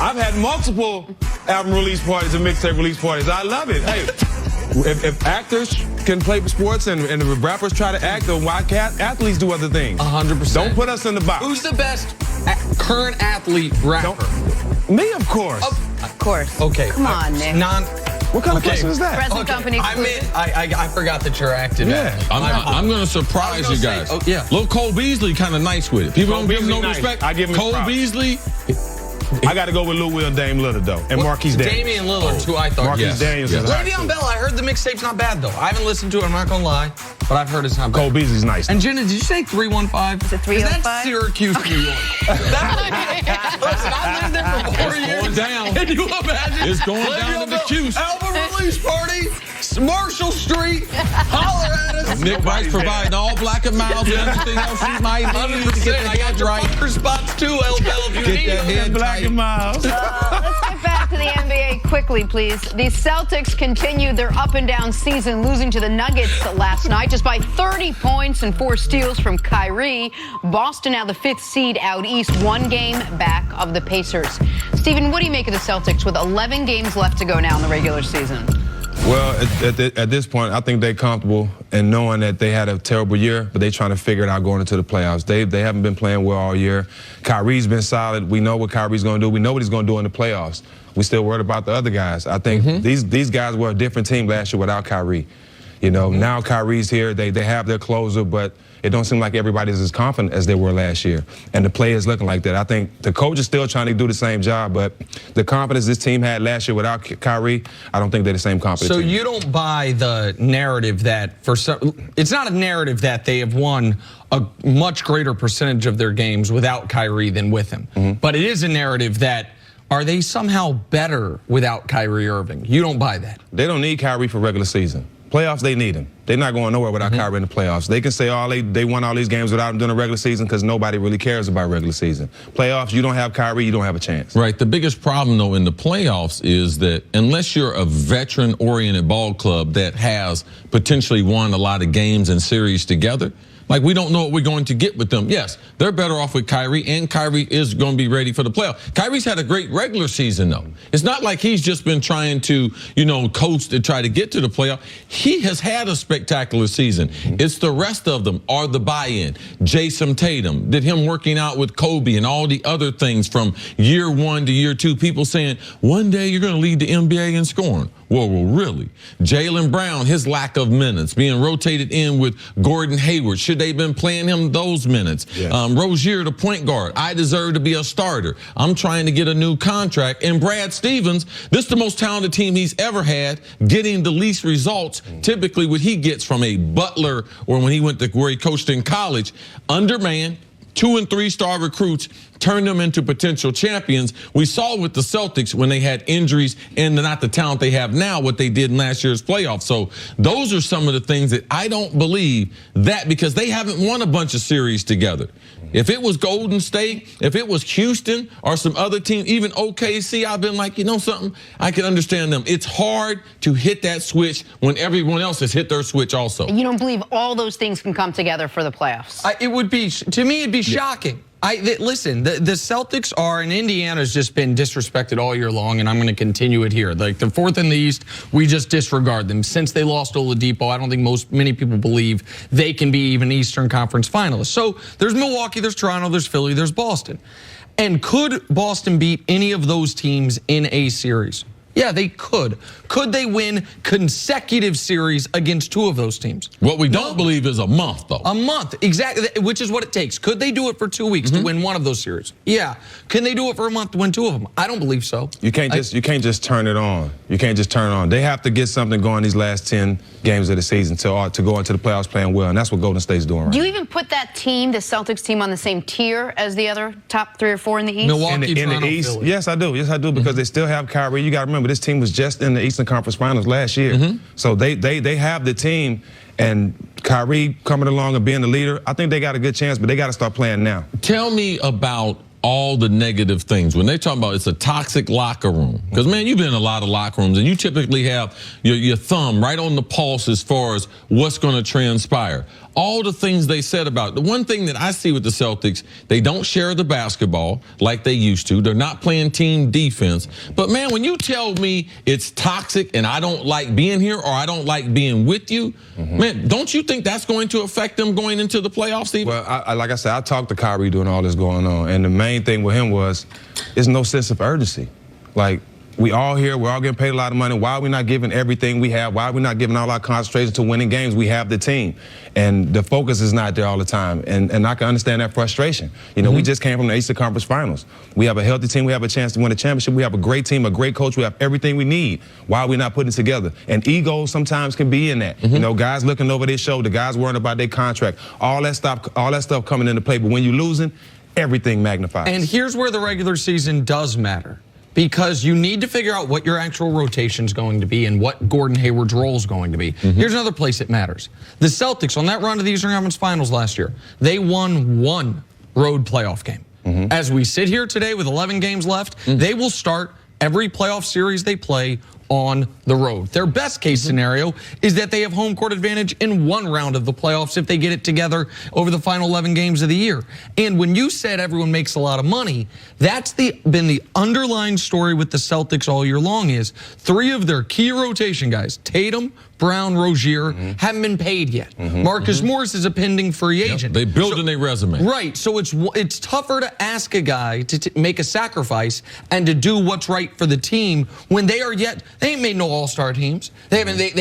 I've had multiple album release parties and mixtape release parties. I love it. Hey, if actors can play sports and if rappers try to act, then why can't athletes do other things? 100%. Don't put us in the box. Who's the best current athlete rapper? Me, of course. Of course. Okay. Come on, Nick. What kind of question is that? Present company exclusive. I forgot that you're active. Yeah. I'm going to surprise you guys. Little Cole Beasley kind of nice with it. People don't give him no respect. I give him Cole props. Beasley. I got to go with Lou Will and Dame Lillard, though. And Marquise Daniels. Damian Lillard's who I thought. Marquise Daniels is hot, Le'Veon too. Bell, I heard the mixtape's not bad, though. I haven't listened to it, I'm not going to lie. But I've heard it's not bad. Cole Beasley's nice. And Jenna, did you say 315? Is it 305? That's Syracuse, New York. Listen, I lived there for 4 years. Going down. Can you imagine? It's going down to the Cuse. Album release party, Marshall Street, holler at us. Nick Wright's providing all black and miles and everything else you might need to get I got your bunker spots too, L. Bell, if you need that them. head Black tight. and Miles. Let's get back to the NBA quickly, please. The Celtics continued their up-and-down season, losing to the Nuggets last night just by 30 points and 4 steals from Kyrie. Boston now the 5th seed out east, 1 game back of the Pacers. Stephen, what do you make of the Celtics with 11 games left to go now in the regular season? Well, at this point, I think they're comfortable in knowing that they had a terrible year, but they're trying to figure it out going into the playoffs. They haven't been playing well all year. Kyrie's been solid. We know what Kyrie's going to do. We know what he's going to do in the playoffs. We still worried about the other guys. I think these guys were a different team last year without Kyrie. You know, now Kyrie's here. They have their closer, but it don't seem like everybody's as confident as they were last year. And the players looking like that. I think the coach is still trying to do the same job, but the confidence this team had last year without Kyrie, I don't think they're the same confidence. So team. you don't buy the narrative that it's not a narrative that they have won a much greater percentage of their games without Kyrie than with him. But it is a narrative that are they somehow better without Kyrie Irving? You don't buy that. They don't need Kyrie for regular season. Playoffs, they need him. They're not going nowhere without Kyrie in the playoffs. They can say they won all these games without him during the regular season because nobody really cares about regular season. Playoffs, you don't have Kyrie, you don't have a chance. Right. The biggest problem, though, in the playoffs is that unless you're a veteran-oriented ball club that has potentially won a lot of games and series together, like, we don't know what we're going to get with them. Yes, they're better off with Kyrie, and Kyrie is going to be ready for the playoff. Kyrie's had a great regular season, though. It's not like he's just been trying to, coast to try to get to the playoff. He has had a spectacular season. It's the rest of them are the buy-in. Jason Tatum, did him working out with Kobe and all the other things from year 1 to year 2. People saying, one day you're going to lead the NBA in scoring. Well, really? Jaylen Brown, his lack of minutes, being rotated in with Gordon Hayward. Should they have been playing him those minutes? Yes. Rozier, the point guard. I deserve to be a starter. I'm trying to get a new contract. And Brad Stevens, this is the most talented team he's ever had, getting the least results. Typically what he gets from a Butler or when he went to where he coached in college, undermanned, 2- and 3-star recruits, turn them into potential champions. We saw with the Celtics when they had injuries and not the talent they have now, what they did in last year's playoffs. So those are some of the things that I don't believe that because they haven't won a bunch of series together. If it was Golden State, if it was Houston or some other team, even OKC, I've been like, you know something, I can understand them. It's hard to hit that switch when everyone else has hit their switch also. You don't believe all those things can come together for the playoffs? It would be, to me, it'd be shocking. Listen, the Celtics are, and Indiana's just been disrespected all year long, and I'm going to continue it here. Like, the 4th in the East, we just disregard them. Since they lost Oladipo, I don't think many people believe they can be even Eastern Conference finalists. So there's Milwaukee, there's Toronto, there's Philly, there's Boston. And could Boston beat any of those teams in a series? Yeah, they could. Could they win consecutive series against 2 of those teams? What we don't believe is a month, though. A month, exactly, which is what it takes. Could they do it for 2 weeks to win one of those series? Yeah. Can they do it for a month to win 2 of them? I don't believe so. You can't just turn it on. You can't just turn it on. They have to get something going these last 10 games of the season to go into the playoffs playing well, and that's what Golden State's doing right Do you now. even put that team, the Celtics team, on the same tier as the other top 3 or 4 in the East? Milwaukee, in Toronto, the East, Philly. yes, I do. Yes, I do, because they still have Kyrie. You got to remember, this team was just in the Eastern Conference Finals last year. So they have the team, and Kyrie coming along and being the leader, I think they got a good chance, but they got to start playing now. Tell me about all the negative things. When they talk about it's a toxic locker room, because, man, you've been in a lot of locker rooms, and you typically have your thumb right on the pulse as far as what's going to transpire. all the things they said about it. The one thing that I see with the Celtics, they don't share the basketball like they used to. They're not playing team defense. But, man, when you tell me it's toxic and I don't like being here or I don't like being with you, man, don't you think that's going to affect them going into the playoffs, Steve? Well, like I said, I talked to Kyrie doing all this going on, and the main thing with him was there's no sense of urgency. Like, we all here, we're all getting paid a lot of money. Why are we not giving everything we have? Why are we not giving all our concentration to winning games? We have the team. And the focus is not there all the time. And I can understand that frustration. You know, we just came from the Eastern Conference Finals. We have a healthy team. We have a chance to win a championship. We have a great team, a great coach. We have everything we need. Why are we not putting it together? And ego sometimes can be in that. You know, guys looking over their shoulder, guys worrying about their contract, all that stuff coming into play. But when you're losing, everything magnifies. And here's where the regular season does matter. Because you need to figure out what your actual rotation is going to be and what Gordon Hayward's role is going to be. Here's another place it matters. The Celtics, on that run to the Eastern Conference Finals last year, they won one road playoff game. As we sit here today with 11 games left, they will start every playoff series they play on the road. Their best case scenario is that they have home court advantage in one round of the playoffs if they get it together over the final 11 games of the year. And when you said everyone makes a lot of money, that's been the underlying story with the Celtics all year long is 3 of their key rotation guys, Tatum, Brown, Rozier, haven't been paid yet. Marcus Morris is a pending free agent. They building their resume. Right, so it's tougher to ask a guy to make a sacrifice and to do what's right for the team when they ain't made no all-star teams. They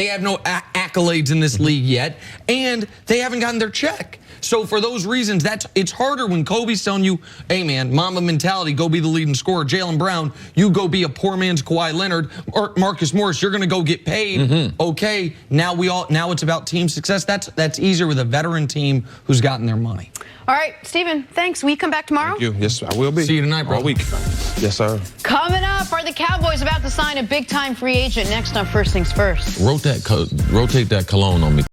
have no accolades in this league yet, and they haven't gotten their check. So for those reasons, it's harder when Kobe's telling you, hey man, Mamba mentality, go be the leading scorer. Jaylen Brown, you go be a poor man's Kawhi Leonard. Or Marcus Morris, you're going to go get paid. Okay, now it's about team success. That's easier with a veteran team who's gotten their money. All right, Stephen, thanks. Will you come back tomorrow? Thank you. Yes, I will be. See you tonight, bro. All week. Yes, sir. Coming up, are the Cowboys about to sign a big-time free agent? Next on First Things First. Rotate that cologne on me.